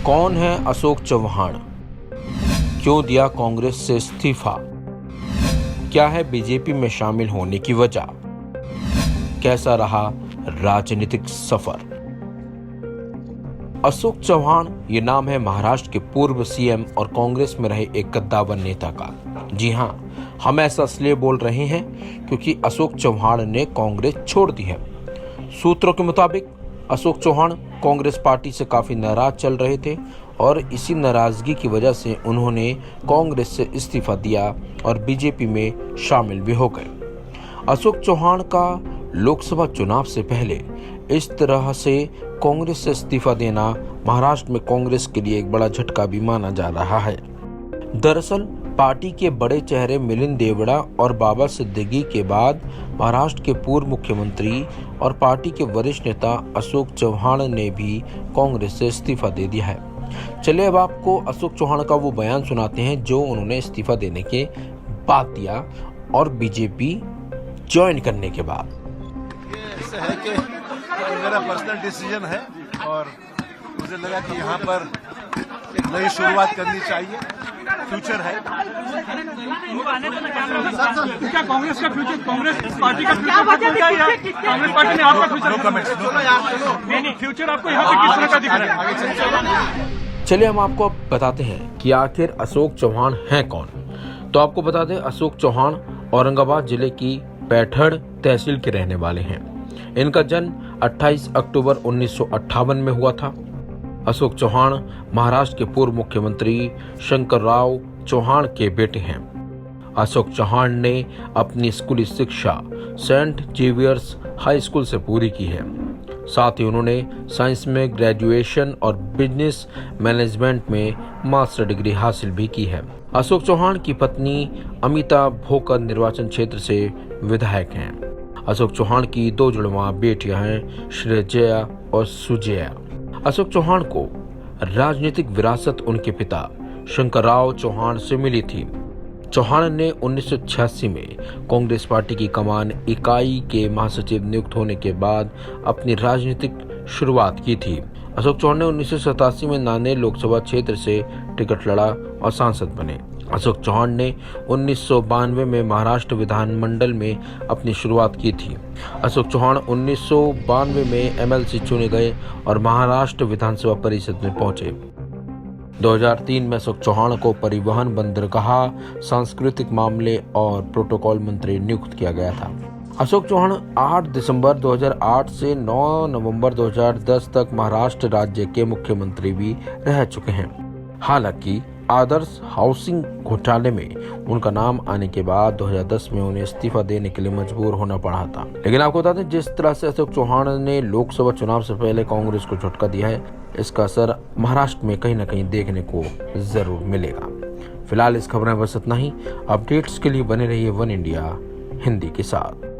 कौन है अशोक चव्हाण? क्यों दिया कांग्रेस से इस्तीफा? क्या है बीजेपी में शामिल होने की वजह? कैसा रहा राजनीतिक सफर? अशोक चव्हाण ये नाम है महाराष्ट्र के पूर्व सीएम और कांग्रेस में रहे एक कद्दावर नेता का। जी हां, हम ऐसा इसलिए बोल रहे हैं क्योंकि अशोक चव्हाण ने कांग्रेस छोड़ दी है। सूत्रों के मुताबिक अशोक चव्हाण कांग्रेस पार्टी से काफी नाराज चल रहे थे और इसी नाराजगी की वजह से उन्होंने कांग्रेस से इस्तीफा दिया और बीजेपी में शामिल भी हो गए। अशोक चव्हाण का लोकसभा चुनाव से पहले इस तरह से कांग्रेस से इस्तीफा देना महाराष्ट्र में कांग्रेस के लिए एक बड़ा झटका भी माना जा रहा है। दरअसल पार्टी के बड़े चेहरे मिलिंद देवड़ा और बाबा सिद्दीकी के बाद महाराष्ट्र के पूर्व मुख्यमंत्री और पार्टी के वरिष्ठ नेता अशोक चव्हाण ने भी कांग्रेस से इस्तीफा दे दिया है। चलिए अब आपको अशोक चव्हाण का वो बयान सुनाते हैं जो उन्होंने इस्तीफा देने के बाद दिया और बीजेपी ज्वाइन करने के बाद। ये है कि मेरा पर्सनल डिसीजन है और मुझे लगा कि यहाँ पर एक नई शुरुआत करनी चाहिए। फ्यूचर है। क्या कांग्रेस का फ्यूचर, कांग्रेस पार्टी का फ्यूचर कांग्रेस पार्टी ने आपका फ्यूचर नहीं फ्यूचर आपको यहाँ पे किस तरह का दिख रहा है? चलिए हम आपको अब बताते हैं कि आखिर अशोक चव्हाण हैं कौन। तो आपको बता दें, अशोक चव्हाण औरंगाबाद जिले की पैठड़ तहसील के रहने वाले हैं। इनका जन्म 28 अक्टूबर 1958 में हुआ था। अशोक चव्हाण महाराष्ट्र के पूर्व मुख्यमंत्री शंकरराव चव्हाण के बेटे हैं। अशोक चव्हाण ने अपनी स्कूली शिक्षा सेंट जेवियर्स हाई स्कूल से पूरी की है। साथ ही उन्होंने साइंस में ग्रेजुएशन और बिजनेस मैनेजमेंट में मास्टर डिग्री हासिल भी की है। अशोक चव्हाण की पत्नी अमिता भोकर निर्वाचन क्षेत्र से विधायक हैं। अशोक चव्हाण की 2 जुड़वा बेटियां हैं, श्रेजया और सुजया। अशोक चव्हाण को राजनीतिक विरासत उनके पिता शंकरराव चव्हाण से मिली थी। चव्हाण ने 1986 में कांग्रेस पार्टी की कमान इकाई के महासचिव नियुक्त होने के बाद अपनी राजनीतिक शुरुआत की थी। अशोक चव्हाण ने 1987 में नांदेड़ लोकसभा क्षेत्र से टिकट लड़ा और सांसद बने। अशोक चव्हाण ने 1992 में महाराष्ट्र विधानमंडल में अपनी शुरुआत की थी। अशोक चव्हाण 1992 में एमएलसी चुने गए और महाराष्ट्र विधानसभा परिषद में पहुंचे। 2003 में अशोक चव्हाण को परिवहन, बंदरगाह, सांस्कृतिक मामले और प्रोटोकॉल मंत्री नियुक्त किया गया था। अशोक चव्हाण 8 दिसंबर 2008 से 9 नवंबर 2010 तक महाराष्ट्र राज्य के मुख्यमंत्री भी रह चुके हैं। हालांकि आदर्श हाउसिंग घोटाले में उनका नाम आने के बाद 2010 में उन्हें इस्तीफा देने के लिए मजबूर होना पड़ा था। लेकिन आपको बता दें, जिस तरह से अशोक चव्हाण ने लोकसभा चुनाव से पहले कांग्रेस को झटका दिया है, इसका असर महाराष्ट्र में कहीं न कहीं देखने को जरूर मिलेगा। फिलहाल इस खबर में बस इतना ही। अपडेट्स के लिए बने रहिए वन इंडिया हिंदी के साथ।